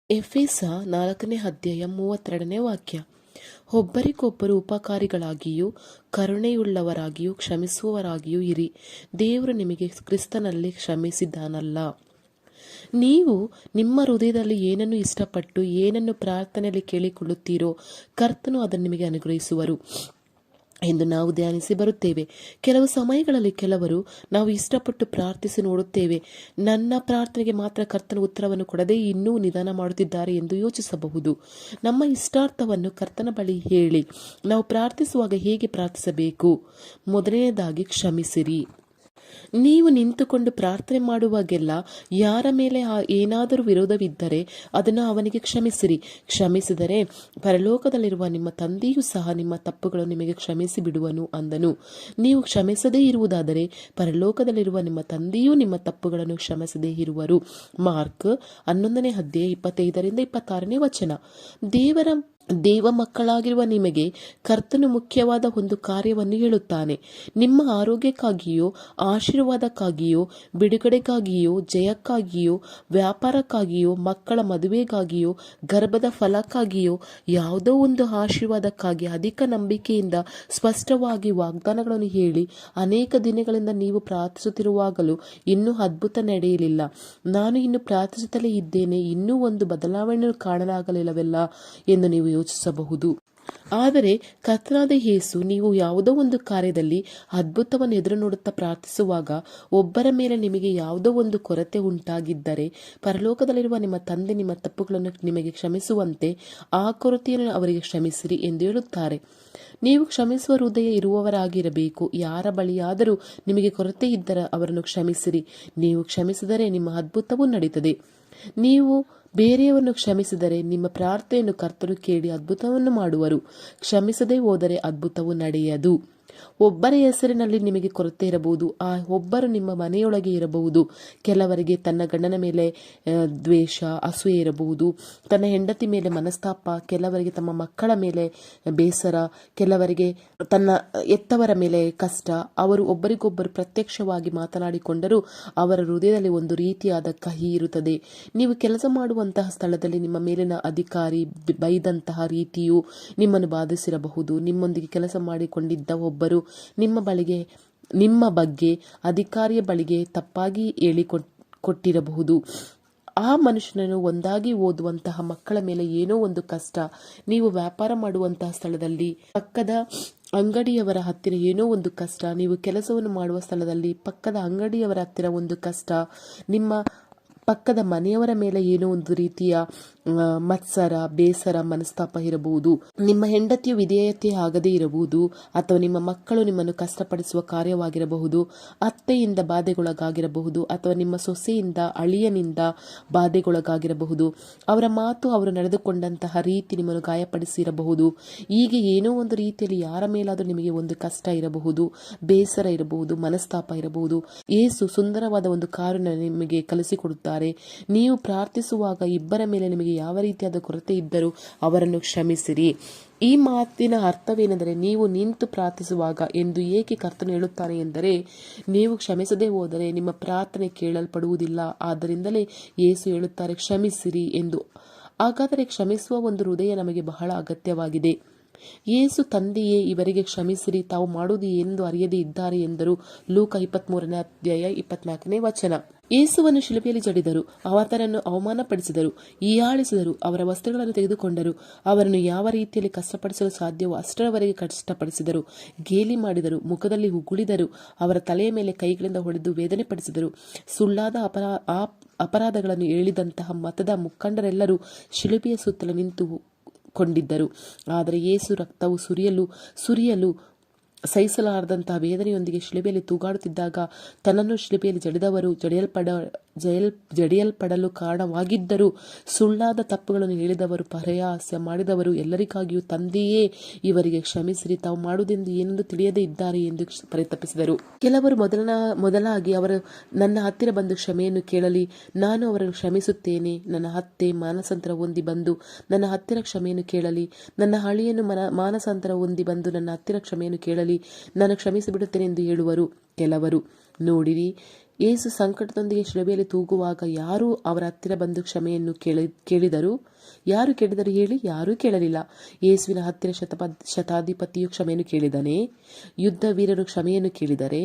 ಎಫೆಸ 4ನೇ ಅಧ್ಯಾಯ 32ನೇ ವಾಕ್ಯ. ಒಬ್ಬರಿಗೊಬ್ಬರು ಉಪಕಾರಿಗಳಾಗಿಯೂ ಕರುಣೆಯುಳ್ಳವರಾಗಿಯೂ ಕ್ಷಮಿಸುವವರಾಗಿಯೂ ಇರಿ, ದೇವರು ನಿಮಗೆ ಕ್ರಿಸ್ತನಲ್ಲಿ ಕ್ಷಮಿಸಿದ್ದಾನಲ್ಲ. ನೀವು ನಿಮ್ಮ ಹೃದಯದಲ್ಲಿ ಏನನ್ನು ಇಷ್ಟಪಟ್ಟು ಏನನ್ನು ಪ್ರಾರ್ಥನೆಯಲ್ಲಿ ಕೇಳಿಕೊಳ್ಳುತ್ತೀರೋ ಕರ್ತನು ಅದನ್ನು ನಿಮಗೆ ಅನುಗ್ರಹಿಸುವರು ಎಂದು ನಾವು ಧ್ಯಾನಿಸಿ ಬರುತ್ತೇವೆ. ಕೆಲವು ಸಮಯಗಳಲ್ಲಿ ಕೆಲವರು ನಾವು ಇಷ್ಟಪಟ್ಟು ಪ್ರಾರ್ಥಿಸಿ ನೋಡುತ್ತೇವೆ, ನನ್ನ ಪ್ರಾರ್ಥನೆಗೆ ಮಾತ್ರ ಕರ್ತನ ಉತ್ತರವನ್ನು ಕೊಡದೆ ಇನ್ನೂ ನಿಧಾನ ಮಾಡುತ್ತಿದ್ದಾರೆ ಎಂದು ಯೋಚಿಸಬಹುದು. ನಮ್ಮ ಇಷ್ಟಾರ್ಥವನ್ನು ಕರ್ತನ ಬಳಿ ಹೇಳಿ ನಾವು ಪ್ರಾರ್ಥಿಸುವಾಗ ಹೇಗೆ ಪ್ರಾರ್ಥಿಸಬೇಕು? ಮೊದಲನೆಯದಾಗಿ ಕ್ಷಮಿಸಿರಿ. ನೀವು ನಿಂತುಕೊಂಡು ಪ್ರಾರ್ಥನೆ ಮಾಡುವಾಗೆಲ್ಲ ಯಾರ ಮೇಲೆ ಏನಾದರೂ ವಿರೋಧವಿದ್ದರೆ ಅದನ್ನು ಅವನಿಗೆ ಕ್ಷಮಿಸಿರಿ. ಕ್ಷಮಿಸಿದರೆ ಪರಲೋಕದಲ್ಲಿರುವ ನಿಮ್ಮ ತಂದೆಯೂ ಸಹ ನಿಮ್ಮ ತಪ್ಪುಗಳನ್ನು ನಿಮಗೆ ಕ್ಷಮಿಸಿ ಬಿಡುವನು ಅಂದನು. ನೀವು ಕ್ಷಮಿಸದೇ ಇರುವುದಾದರೆ ಪರಲೋಕದಲ್ಲಿರುವ ನಿಮ್ಮ ತಂದೆಯೂ ನಿಮ್ಮ ತಪ್ಪುಗಳನ್ನು ಕ್ಷಮಿಸದೇ ಇರುವರು. ಮಾರ್ಕ್ 11ನೇ ಅಧ್ಯಾಯ 25ರಿಂದ 26ನೇ ವಚನ. ದೇವ ಮಕ್ಕಳಾಗಿರುವ ನಿಮಗೆ ಕರ್ತನು ಮುಖ್ಯವಾದ ಒಂದು ಕಾರ್ಯವನ್ನು ಹೇಳುತ್ತಾನೆ. ನಿಮ್ಮ ಆರೋಗ್ಯಕ್ಕಾಗಿಯೋ, ಆಶೀರ್ವಾದಕ್ಕಾಗಿಯೋ, ಬಿಡುಗಡೆಗಾಗಿಯೋ, ಜಯಕ್ಕಾಗಿಯೋ, ವ್ಯಾಪಾರಕ್ಕಾಗಿಯೋ, ಮಕ್ಕಳ ಮದುವೆಗಾಗಿಯೋ, ಗರ್ಭದ ಫಲಕ್ಕಾಗಿಯೋ, ಯಾವುದೋ ಒಂದು ಆಶೀರ್ವಾದಕ್ಕಾಗಿ ಅಧಿಕ ನಂಬಿಕೆಯಿಂದ ಸ್ಪಷ್ಟವಾಗಿ ವಾಗ್ದಾನಗಳನ್ನು ಹೇಳಿ ಅನೇಕ ದಿನಗಳಿಂದ ನೀವು ಪ್ರಾರ್ಥಿಸುತ್ತಿರುವಾಗಲೂ ಇನ್ನೂ ಅದ್ಭುತ ನಡೆಯಲಿಲ್ಲ. ನಾನು ಇನ್ನು ಪ್ರಾರ್ಥಿಸುತ್ತಲೇ ಇದ್ದೇನೆ, ಇನ್ನೂ ಒಂದು ಬದಲಾವಣೆಯನ್ನು ಕಾಣಲಾಗಲಿಲ್ಲವಲ್ಲ ಎಂದು ನೀವು ಯೋಚಿಸಬಹುದು. ಆದರೆ ಕರ್ತನಾದ ಯೇಸು ನೀವು ಯಾವುದೋ ಒಂದು ಕಾರ್ಯದಲ್ಲಿ ಅದ್ಭುತವನ್ನು ಎದುರು ನೋಡುತ್ತಾ ಪ್ರಾರ್ಥಿಸುವಾಗ ಒಬ್ಬರ ಮೇಲೆ ನಿಮಗೆ ಯಾವುದೋ ಒಂದು ಕೊರತೆ ಉಂಟಾಗಿದ್ದರೆ ಪರಲೋಕದಲ್ಲಿರುವ ನಿಮ್ಮ ತಂದೆ ನಿಮ್ಮ ತಪ್ಪುಗಳನ್ನು ನಿಮಗೆ ಕ್ಷಮಿಸುವಂತೆ ಆ ಕೊರತೆಯನ್ನು ಅವರಿಗೆ ಕ್ಷಮಿಸಿರಿ ಎಂದು ಹೇಳುತ್ತಾರೆ. ನೀವು ಕ್ಷಮಿಸುವ ಹೃದಯ ಇರುವವರಾಗಿರಬೇಕು. ಯಾರ ಬಳಿಯಾದರೂ ನಿಮಗೆ ಕೊರತೆ ಇದ್ದರೆ ಅವರನ್ನು ಕ್ಷಮಿಸಿರಿ. ನೀವು ಕ್ಷಮಿಸಿದರೆ ನಿಮ್ಮ ಅದ್ಭುತವೂ ನಡೀತದೆ. ನೀವು ಬೇರೆಯವರನ್ನು ಕ್ಷಮಿಸಿದರೆ ನಿಮ್ಮ ಪ್ರಾರ್ಥನೆಯನ್ನು ಕರ್ತನು ಕೇಳಿ ಅದ್ಭುತವನ್ನು ಮಾಡುವರು. ಕ್ಷಮಿಸದೇ ಹೋದರೆ ಅದ್ಭುತವು ನಡೆಯದು. ಒಬ್ಬರ ಹೆಸರಿನಲ್ಲಿ ನಿಮಗೆ ಕೊರತೆ ಇರಬಹುದು. ಆ ಒಬ್ಬರು ನಿಮ್ಮ ಮನೆಯೊಳಗೆ ಇರಬಹುದು. ಕೆಲವರಿಗೆ ತನ್ನ ಗಂಡನ ಮೇಲೆ ದ್ವೇಷ, ಅಸೂಯೆ ಇರಬಹುದು. ತನ್ನ ಹೆಂಡತಿ ಮೇಲೆ ಮನಸ್ತಾಪ, ಕೆಲವರಿಗೆ ತಮ್ಮ ಮಕ್ಕಳ ಮೇಲೆ ಬೇಸರ, ಕೆಲವರಿಗೆ ತನ್ನ ಎತ್ತವರ ಮೇಲೆ ಕಷ್ಟ. ಅವರು ಒಬ್ಬರಿಗೊಬ್ಬರು ಪ್ರತ್ಯಕ್ಷವಾಗಿ ಮಾತನಾಡಿಕೊಂಡರೂ ಅವರ ಹೃದಯದಲ್ಲಿ ಒಂದು ರೀತಿಯಾದ ಕಹಿ ಇರುತ್ತದೆ. ನೀವು ಕೆಲಸ ಮಾಡುವಂತಹ ಸ್ಥಳದಲ್ಲಿ ನಿಮ್ಮ ಮೇಲಿನ ಅಧಿಕಾರಿ ಬೈದಂತಹ ರೀತಿಯು ನಿಮ್ಮನ್ನು ಬಾಧಿಸಿರಬಹುದು. ನಿಮ್ಮೊಂದಿಗೆ ಕೆಲಸ ಮಾಡಿಕೊಂಡಿದ್ದ ಒಬ್ಬರು ನಿಮ್ಮ ಬಗ್ಗೆ ಅಧಿಕಾರಿಯ ಬಳಿಗೆ ತಪ್ಪಾಗಿ ಹೇಳಿಕೊಟ್ಟಿರಬಹುದು. ಆ ಮನುಷ್ಯನನ್ನು ಒಂದಾಗಿ ಓದುವಂತಹ ಮಕ್ಕಳ ಮೇಲೆ ಏನೋ ಒಂದು ಕಷ್ಟ. ನೀವು ವ್ಯಾಪಾರ ಮಾಡುವಂತಹ ಸ್ಥಳದಲ್ಲಿ ಪಕ್ಕದ ಅಂಗಡಿಯವರ ಹತ್ತಿರ ಏನೋ ಒಂದು ಕಷ್ಟ. ನೀವು ಕೆಲಸವನ್ನು ಮಾಡುವ ಸ್ಥಳದಲ್ಲಿ ಪಕ್ಕದ ಅಂಗಡಿಯವರ ಹತ್ತಿರ ಒಂದು ಕಷ್ಟ. ನಿಮ್ಮ ಪಕ್ಕದ ಮನೆಯವರ ಮೇಲೆ ಏನೋ ಒಂದು ರೀತಿಯ ಮತ್ಸರ, ಬೇಸರ, ಮನಸ್ತಾಪ ಇರಬಹುದು. ನಿಮ್ಮ ಹೆಂಡತಿಯು ವಿಧೇಯತೆ ಆಗದೇ ಇರಬಹುದು, ಅಥವಾ ನಿಮ್ಮ ಮಕ್ಕಳು ನಿಮ್ಮನ್ನು ಕಷ್ಟಪಡಿಸುವ ಕಾರ್ಯವಾಗಿರಬಹುದು, ಅತ್ತೆಯಿಂದ ಬಾಧೆಗೊಳಗಾಗಿರಬಹುದು, ಅಥವಾ ನಿಮ್ಮ ಸೊಸೆಯಿಂದ, ಅಳಿಯನಿಂದ ಬಾಧೆಗೊಳಗಾಗಿರಬಹುದು. ಅವರ ಮಾತು, ಅವರು ನಡೆದುಕೊಂಡಂತಹ ರೀತಿ ನಿಮ್ಮನ್ನು ಗಾಯಪಡಿಸಿರಬಹುದು. ಹೀಗೆ ಏನೋ ಒಂದು ರೀತಿಯಲ್ಲಿ ಯಾರ ಮೇಲಾದರೂ ನಿಮಗೆ ಒಂದು ಕಷ್ಟ ಇರಬಹುದು, ಬೇಸರ ಇರಬಹುದು, ಮನಸ್ತಾಪ ಇರಬಹುದು. ಯೇಸು ಸುಂದರವಾದ ಒಂದು ಕಾರ್ಯವನ್ನು ನಿಮಗೆ ಕಲಿಸಿಕೊಡುತ್ತಾರೆ. ನೀವು ಪ್ರಾರ್ಥಿಸುವಾಗ ಇಬ್ಬರ ಮೇಲೆ ನಿಮಗೆ ಯಾವ ರೀತಿಯಾದ ಕೊರತೆ ಇದ್ದರೂ ಅವರನ್ನು ಕ್ಷಮಿಸಿರಿ. ಈ ಮಾತಿನ ಅರ್ಥವೇನೆಂದರೆ, ನೀವು ನಿಂತು ಪ್ರಾರ್ಥಿಸುವಾಗ ಎಂದು ಏಕೆ ಕರ್ತನು ಹೇಳುತ್ತಾನೆ ಎಂದರೆ, ನೀವು ಕ್ಷಮಿಸದೇ ಹೋದರೆ ನಿಮ್ಮ ಪ್ರಾರ್ಥನೆ ಕೇಳಲ್ಪಡುವುದಿಲ್ಲ. ಆದ್ದರಿಂದಲೇ ಯೇಸು ಹೇಳುತ್ತಾರೆ ಕ್ಷಮಿಸಿರಿ ಎಂದು. ಹಾಗಾದರೆ ಕ್ಷಮಿಸುವ ಒಂದು ಹೃದಯ ನಮಗೆ ಬಹಳ ಅಗತ್ಯವಾಗಿದೆ. ಯೇಸು ತಂದೆಯೇ ಇವರಿಗೆ ಕ್ಷಮಿಸಿರಿ, ತಾವು ಮಾಡುವುದು ಏನೆಂದು ಅರಿಯದೇ ಇದ್ದಾರೆ ಎಂದರು. ಲೂಕ 23ನೇ ಅಧ್ಯಾಯ 24ನೇ ವಚನ. ಯೇಸುವನ್ನು ಶಿಲುಬೆಯಲ್ಲಿ ಜಡಿದರು, ಆತನನ್ನು ಅವಮಾನಪಡಿಸಿದರು, ಹೀಯಾಳಿಸಿದರು, ಅವರ ವಸ್ತ್ರಗಳನ್ನು ತೆಗೆದುಕೊಂಡರು, ಅವರನ್ನು ಯಾವ ರೀತಿಯಲ್ಲಿ ಕಷ್ಟಪಡಿಸಲು ಸಾಧ್ಯವೋ ಅಷ್ಟರವರೆಗೆ ಕಷ್ಟಪಡಿಸಿದರು, ಗೇಲಿ ಮಾಡಿದರು, ಮುಖದಲ್ಲಿ ಉಗುಳಿದರು, ಅವರ ತಲೆಯ ಮೇಲೆ ಕೈಗಳಿಂದ ಹೊಡೆದು ವೇದನೆ ಪಡಿಸಿದರು. ಸುಳ್ಳಾದ ಅಪರಾಧಗಳನ್ನು ಹೇಳಿದಂತಹ ಮತದ ಮುಖಂಡರೆಲ್ಲರೂ ಶಿಲುಬೆಯ ಸುತ್ತಲೂ ನಿಂತು ಕೊಂಡಿದ್ದರು. ಆದರೆ ಯೇಸು ರಕ್ತವು ಸುರಿಯಲು ಸಹಿಸಲಾರದಂತಹ ವೇದನೆಯೊಂದಿಗೆ ಶಿಲುಬೆಯಲ್ಲಿ ತೂಗಾಡುತ್ತಿದ್ದಾಗ ತನ್ನನ್ನು ಶಿಲುಬೆಯಲ್ಲಿ ಜಡಿದವರು ಜಡಿಯಲ್ಪಡಲು ಕಾರಣವಾಗಿದ್ದರು. ಸುಳ್ಳಾದ ತಪ್ಪುಗಳನ್ನು ಹೇಳಿದವರು, ಪರಹಾಸ್ಯ ಮಾಡಿದವರು ಎಲ್ಲರಿಗಾಗಿಯೂ ತಂದೆಯೇ ಇವರಿಗೆ ಕ್ಷಮಿಸಿರಿ, ತಾವು ಮಾಡುವುದೆಂದು ಏನೆಂದು ತಿಳಿಯದೇ ಇದ್ದಾರೆ ಎಂದು ಪರಿತಪಿಸಿದರು. ಕೆಲವರು ಮೊದಲಾಗಿ ಅವರು ನನ್ನ ಹತ್ತಿರ ಬಂದು ಕ್ಷಮೆಯನ್ನು ಕೇಳಲಿ, ನಾನು ಅವರನ್ನು ಕ್ಷಮಿಸುತ್ತೇನೆ. ನನ್ನ ಅತ್ತೆ ಮಾನಸಾಂತರ ಹೊಂದಿ ಬಂದು ನನ್ನ ಹತ್ತಿರ ಕ್ಷಮೆಯನ್ನು ಕೇಳಲಿ, ನನ್ನ ಅಳಿಯನು ಮಾನಸಾಂತರ ಹೊಂದಿ ಬಂದು ನನ್ನ ಹತ್ತಿರ ಕ್ಷಮೆಯನ್ನು ಕೇಳಲಿ, ನಾನು ಕ್ಷಮಿಸಿಬಿಡುತ್ತೇನೆ ಎಂದು ಹೇಳುವರು. ಕೆಲವರು, ನೋಡಿರಿ, ಯೇಸು ಸಂಕಟದೊಂದಿಗೆ ಶಿಲುಬೆಯಲ್ಲಿ ತೂಗುವಾಗ ಯಾರು ಅವರ ಹತ್ತಿರ ಬಂದು ಕ್ಷಮೆಯನ್ನು ಕೇಳಿದರು? ಯಾರು ಕೇಳಿದರು ಹೇಳಿ? ಯಾರೂ ಕೇಳಲಿಲ್ಲ. ಯೇಸುವಿನ ಹತ್ತಿರ ಶತಾಧಿಪತಿಯು ಕ್ಷಮೆಯನ್ನು ಕೇಳಿದನೇ? ಯುದ್ಧ ವೀರರು ಕ್ಷಮೆಯನ್ನು ಕೇಳಿದರೆ?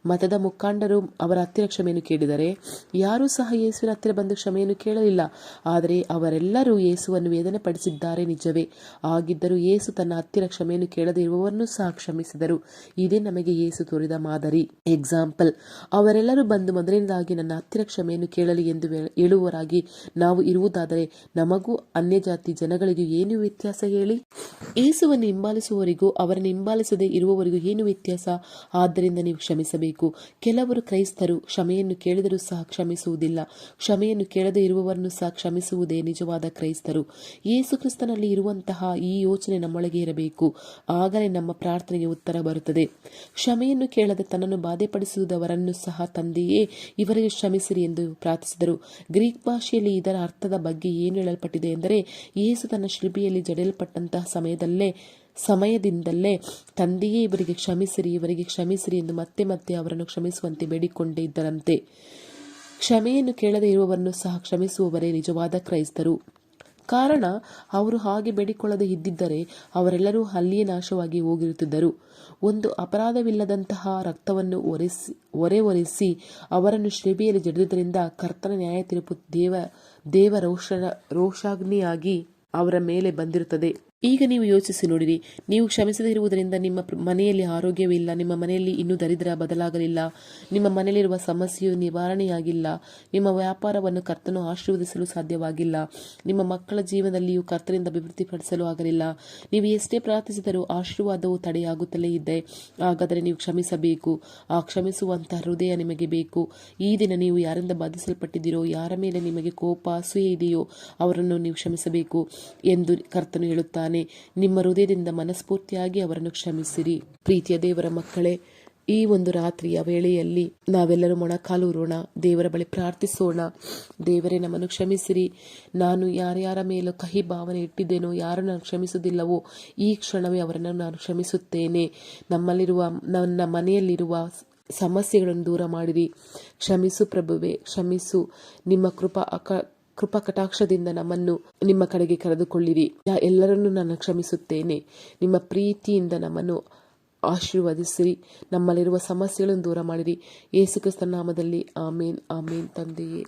ಮತದ ಮುಖಂಡರು ಅವರ ಹತ್ತಿರ ಕ್ಷಮೆಯನ್ನು ಕೇಳಿದರೆ? ಯಾರೂ ಸಹ ಯೇಸುವಿನ ಹತ್ತಿರ ಬಂದು ಕ್ಷಮೆಯನ್ನು ಕೇಳಲಿಲ್ಲ. ಆದರೆ ಅವರೆಲ್ಲರೂ ಯೇಸುವನ್ನು ವೇದನೆ ಪಡಿಸಿದ್ದಾರೆ ನಿಜವೇ. ಆಗಿದ್ದರೂ ಯೇಸು ತನ್ನ ಹತ್ತಿರ ಕ್ಷಮೆಯನ್ನು ಕೇಳದೆ ಇರುವವರನ್ನು ಸಹ ಕ್ಷಮಿಸಿದರು. ಇದೇ ನಮಗೆ ಯೇಸು ತೋರಿದ ಮಾದರಿ, ಎಕ್ಸಾಂಪಲ್. ಅವರೆಲ್ಲರೂ ಬಂದು ಮೊದಲನೇದಾಗಿ ನನ್ನ ಹತ್ತಿರ ಕ್ಷಮೆಯನ್ನು ಕೇಳಲಿ ಎಂದು ಹೇಳುವವರಾಗಿ ನಾವು ಇರುವುದಾದರೆ ನಮಗೂ ಅನ್ಯಜಾತಿ ಜನಗಳಿಗೂ ಏನು ವ್ಯತ್ಯಾಸ ಹೇಳಿ? ಯೇಸುವನ್ನು ಹಿಂಬಾಲಿಸುವವರಿಗೂ ಅವರನ್ನು ಹಿಂಬಾಲಿಸದೆ ಇರುವವರಿಗೂ ಏನು ವ್ಯತ್ಯಾಸ? ಆದ್ದರಿಂದ ನೀವು ಕ್ಷಮಿಸಬೇಕು. ಕೆಲವರು ಕ್ರೈಸ್ತರು ಕ್ಷಮೆಯನ್ನು ಕೇಳಿದರೂ ಸಹ ಕ್ಷಮಿಸುವುದಿಲ್ಲ. ಕ್ಷಮೆಯನ್ನು ಕೇಳದೆ ಇರುವವರನ್ನು ಸಹ ಕ್ಷಮಿಸುವುದೇ ನಿಜವಾದ ಕ್ರೈಸ್ತರು. ಯೇಸು ಕ್ರಿಸ್ತನಲ್ಲಿ ಇರುವಂತಹ ಈ ಯೋಚನೆ ನಮ್ಮೊಳಗೆ ಇರಬೇಕು. ಆಗಲೇ ನಮ್ಮ ಪ್ರಾರ್ಥನೆಗೆ ಉತ್ತರ ಬರುತ್ತದೆ. ಕ್ಷಮೆಯನ್ನು ಕೇಳದೆ ತನ್ನನ್ನು ಬಾಧೆಪಡಿಸುವುದವರನ್ನು ಸಹ ತಂದೆಯೇ ಇವರಿಗೆ ಕ್ಷಮಿಸಿರಿ ಎಂದು ಪ್ರಾರ್ಥಿಸಿದರು. ಗ್ರೀಕ್ ಭಾಷೆಯಲ್ಲಿ ಇದರ ಅರ್ಥದ ಬಗ್ಗೆ ಏನು ಹೇಳಲ್ಪಟ್ಟಿದೆ ಎಂದರೆ, ಯೇಸು ತನ್ನ ಶಿಲುಬೆಯಲ್ಲಿ ಜಡಿಯಲ್ಪಟ್ಟಂತಹ ಸಮಯದಿಂದಲೇ ತಂದೆಯೇ ಇವರಿಗೆ ಕ್ಷಮಿಸಿರಿ ಎಂದು ಮತ್ತೆ ಮತ್ತೆ ಅವರನ್ನು ಕ್ಷಮಿಸುವಂತೆ ಬೇಡಿಕೊಂಡೇ ಇದ್ದರಂತೆ. ಕ್ಷಮೆಯನ್ನು ಕೇಳದೆ ಇರುವವರನ್ನು ಸಹ ಕ್ಷಮಿಸುವವರೇ ನಿಜವಾದ ಕ್ರೈಸ್ತರು. ಕಾರಣ, ಅವರು ಹಾಗೆ ಬೇಡಿಕೊಳ್ಳದೆ ಇದ್ದಿದ್ದರೆ ಅವರೆಲ್ಲರೂ ಅಲ್ಲಿಯೇ ನಾಶವಾಗಿ ಹೋಗಿರುತ್ತಿದ್ದರು. ಒಂದು ಅಪರಾಧವಿಲ್ಲದಂತಹ ರಕ್ತವನ್ನು ಒರೆಸಿ ಅವರನ್ನು ಶಿಲುಬೆಯಲ್ಲಿ ಜಡಿದುದರಿಂದ ಕರ್ತನ ನ್ಯಾಯ ತೀರ್ಪು ದೇವ ರೋಷಾಗ್ನಿಯಾಗಿ ಅವರ ಮೇಲೆ ಬಂದಿರುತ್ತದೆ. ಈಗ ನೀವು ಯೋಚಿಸಿ ನೋಡಿರಿ. ನೀವು ಕ್ಷಮಿಸದೇ ಇರುವುದರಿಂದ ನಿಮ್ಮ ಮನೆಯಲ್ಲಿ ಆರೋಗ್ಯವಿಲ್ಲ, ನಿಮ್ಮ ಮನೆಯಲ್ಲಿ ಇನ್ನೂ ದರಿದ್ರ ಬದಲಾಗಲಿಲ್ಲ, ನಿಮ್ಮ ಮನೆಯಲ್ಲಿರುವ ಸಮಸ್ಯೆಯು ನಿವಾರಣೆಯಾಗಿಲ್ಲ, ನಿಮ್ಮ ವ್ಯಾಪಾರವನ್ನು ಕರ್ತನು ಆಶೀರ್ವದಿಸಲು ಸಾಧ್ಯವಾಗಿಲ್ಲ, ನಿಮ್ಮ ಮಕ್ಕಳ ಜೀವನದಲ್ಲಿಯೂ ಕರ್ತನಿಂದ ಅಭಿವೃದ್ಧಿಪಡಿಸಲು ಆಗಲಿಲ್ಲ. ನೀವು ಎಷ್ಟೇ ಪ್ರಾರ್ಥಿಸಿದರೂ ಆಶೀರ್ವಾದವು ತಡೆಯಾಗುತ್ತಲೇ ಇದೆ. ಹಾಗಾದರೆ ನೀವು ಕ್ಷಮಿಸಬೇಕು. ಆ ಕ್ಷಮಿಸುವಂತಹ ಹೃದಯ ನಿಮಗೆ ಬೇಕು. ಈ ದಿನ ನೀವು ಯಾರಿಂದ ಬಾಧಿಸಲ್ಪಟ್ಟಿದ್ದೀರೋ, ಯಾರ ಮೇಲೆ ನಿಮಗೆ ಕೋಪ ಅಸೂಯೆ ಇದೆಯೋ ಅವರನ್ನು ನೀವು ಕ್ಷಮಿಸಬೇಕು ಎಂದು ಕರ್ತನು ಹೇಳುತ್ತಾನೆ. ನಿಮ್ಮ ಹೃದಯದಿಂದ ಮನಸ್ಫೂರ್ತಿಯಾಗಿ ಅವರನ್ನು ಕ್ಷಮಿಸಿರಿ. ಪ್ರೀತಿಯ ದೇವರ ಮಕ್ಕಳೇ, ಈ ಒಂದು ರಾತ್ರಿಯ ವೇಳೆಯಲ್ಲಿ ನಾವೆಲ್ಲರೂ ಮೊಣಕಾಲೂರೋಣ, ದೇವರ ಬಳಿ ಪ್ರಾರ್ಥಿಸೋಣ. ದೇವರೇ, ನಮ್ಮನ್ನು ಕ್ಷಮಿಸಿರಿ. ನಾನು ಯಾರ್ಯಾರ ಮೇಲೂ ಕಹಿ ಭಾವನೆ ಇಟ್ಟಿದ್ದೇನೋ, ಯಾರು ನಾನು ಕ್ಷಮಿಸುವುದಿಲ್ಲವೋ ಈ ಕ್ಷಣವೇ ಅವರನ್ನು ನಾನು ಕ್ಷಮಿಸುತ್ತೇನೆ. ನನ್ನ ಮನೆಯಲ್ಲಿರುವ ಸಮಸ್ಯೆಗಳನ್ನು ದೂರ ಮಾಡಿರಿ. ಕ್ಷಮಿಸು ಪ್ರಭುವೆ, ಕ್ಷಮಿಸು. ನಿಮ್ಮ ಕೃಪಾ ಕಟಾಕ್ಷದಿಂದ ನಮ್ಮನ್ನು ನಿಮ್ಮ ಕಡೆಗೆ ಕರೆದುಕೊಳ್ಳಿರಿ. ಎಲ್ಲರನ್ನೂ ನಾನು ಕ್ಷಮಿಸುತ್ತೇನೆ. ನಿಮ್ಮ ಪ್ರೀತಿಯಿಂದ ನಮ್ಮನ್ನು ಆಶೀರ್ವದಿಸಿರಿ. ನಮ್ಮಲ್ಲಿರುವ ಸಮಸ್ಯೆಗಳನ್ನು ದೂರ ಮಾಡಿರಿ. ಯೇಸು ಕ್ರಿಸ್ತನ ನಾಮದಲ್ಲಿ ಆಮೇನ್, ಆಮೇನ್. ತಂದೆಯೇ